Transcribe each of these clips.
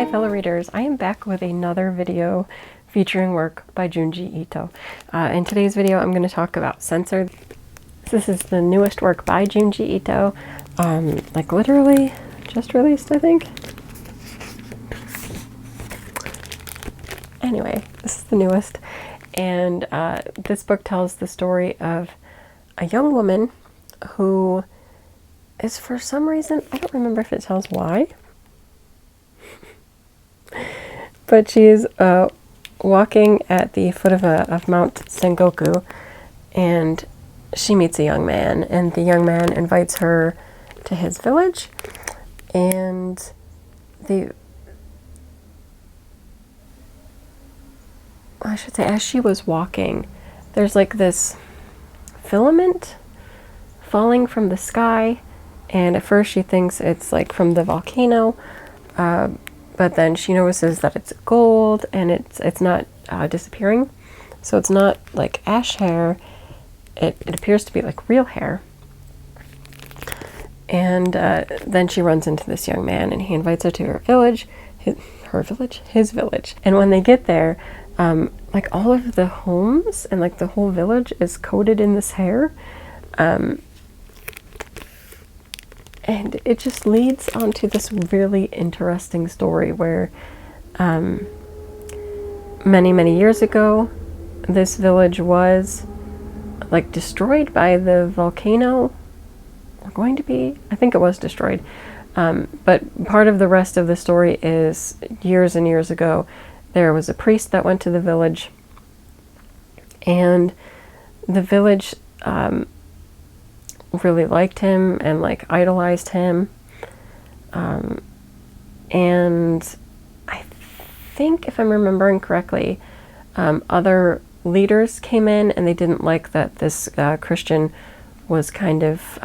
my fellow readers, I am back with another video featuring work by Junji Ito. In today's video, I'm going to talk about Censored. This is the newest work by Junji Ito, like literally just released, I think. Anyway, this is the newest, and this book tells the story of a young woman who is, for some reason, I don't remember if it tells why, but she's walking at the foot of Mount Sengoku, and she meets a young man, and the young man invites her to his village, and I should say, as she was walking, there's like this filament falling from the sky, and at first she thinks it's like from the volcano, but then she notices that it's gold, and it's not disappearing, so it's not like ash hair. It appears to be like real hair. And then she runs into this young man, and he invites her to her village, his village. And when they get there, like all of the homes and like the whole village is coated in this hair. And it just leads onto this really interesting story where many, many years ago, this village was like destroyed by the volcano. Going to be, I think it was destroyed. But part of the rest of the story is years and years ago, there was a priest that went to the village, and the village really liked him and like idolized him. And I think, if I'm remembering correctly, other leaders came in and they didn't like that this Christian was kind of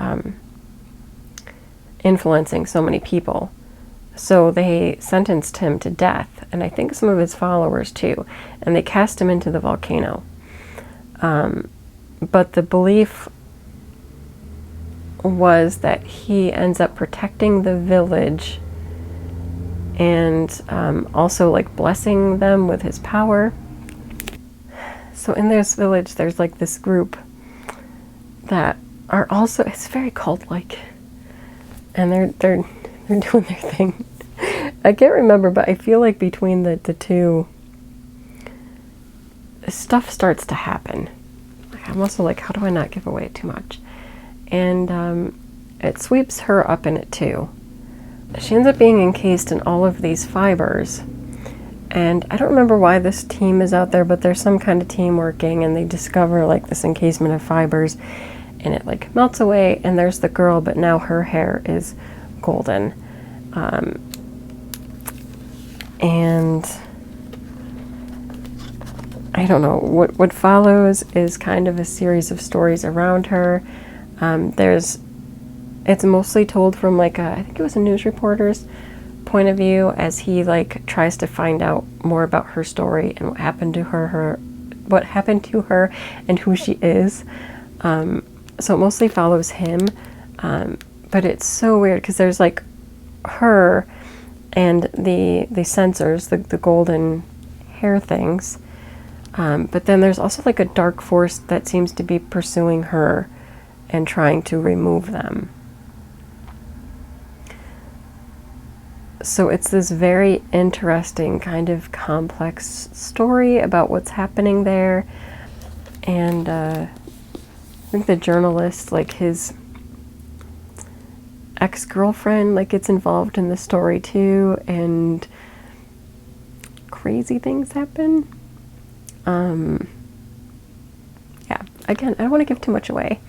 influencing so many people. So they sentenced him to death, and I think some of his followers too, and they cast him into the volcano. But the belief was that he ends up protecting the village and also like blessing them with his power. So in this village, there's like this group that are also, it's very cult-like, and they're doing their thing. I can't remember, but I feel like between the two, stuff starts to happen. Like, I'm also like, how do I not give away too much? And it sweeps her up in it too. She ends up being encased in all of these fibers. And I don't remember why this team is out there, but there's some kind of team working, and they discover like this encasement of fibers, and it like melts away, and there's the girl, but now her hair is golden. And I don't know, what follows is kind of a series of stories around her. It's mostly told from like I think it was a news reporter's point of view, as he like tries to find out more about her story and what happened to her and who she is. So it mostly follows him, but it's so weird because there's like her and the censors, the golden hair things, but then there's also like a dark force that seems to be pursuing her and trying to remove them. So it's this very interesting kind of complex story about what's happening there. And I think the journalist, like his ex-girlfriend, like gets involved in the story too, and crazy things happen. Yeah, again, I don't want to give too much away,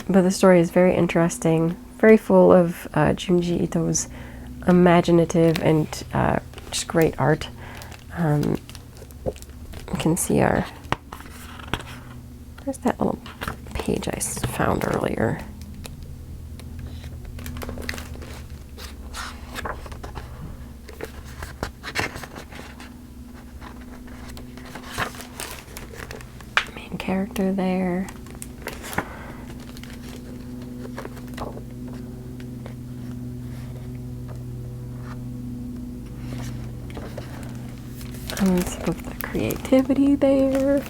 but the story is very interesting, very full of Junji Ito's imaginative and just great art. You can see where's that little page I found earlier? Main character there. And some of the creativity there.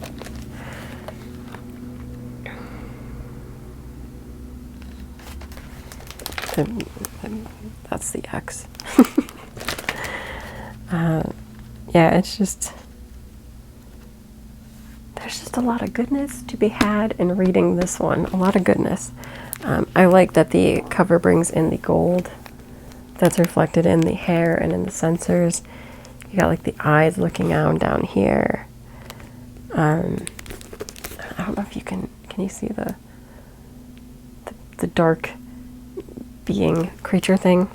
And that's the X. Yeah, it's just, there's just a lot of goodness to be had in reading this one. A lot of goodness. I like that the cover brings in the gold that's reflected in the hair and in the sensors. You got like the eyes looking out down here. I don't know if you can you see the dark being creature thing?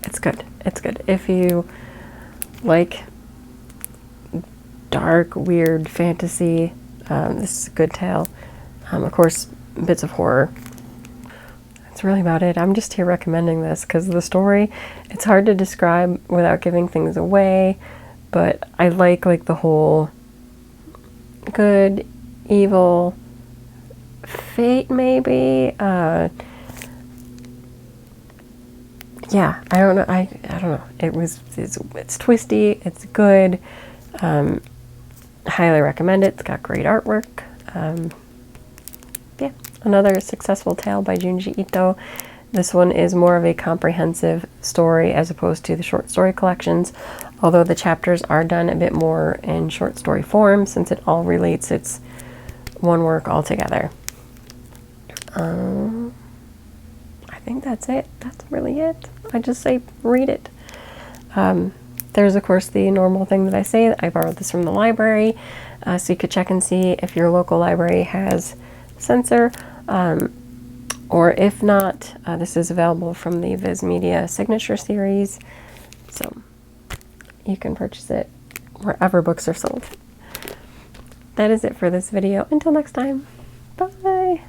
It's good. It's good. If you like dark, weird fantasy, this is a good tale. Of course, bits of horror. That's really about it. I'm just here recommending this because the story, it's hard to describe without giving things away, but I like the whole good, evil, fate maybe. Yeah, I don't know. I don't know. It's twisty. It's good. Highly recommend it. It's got great artwork. Yeah, another successful tale by Junji Ito. This one is more of a comprehensive story as opposed to the short story collections, although the chapters are done a bit more in short story form since it all relates. It's one work altogether. I think that's it. That's really it. I just say read it. There's of course the normal thing that I say. I borrowed this from the library, so you could check and see if your local library has censor, or if not, this is available from the Viz Media Signature Series, so you can purchase it wherever books are sold. That is it for this video. Until next time, bye!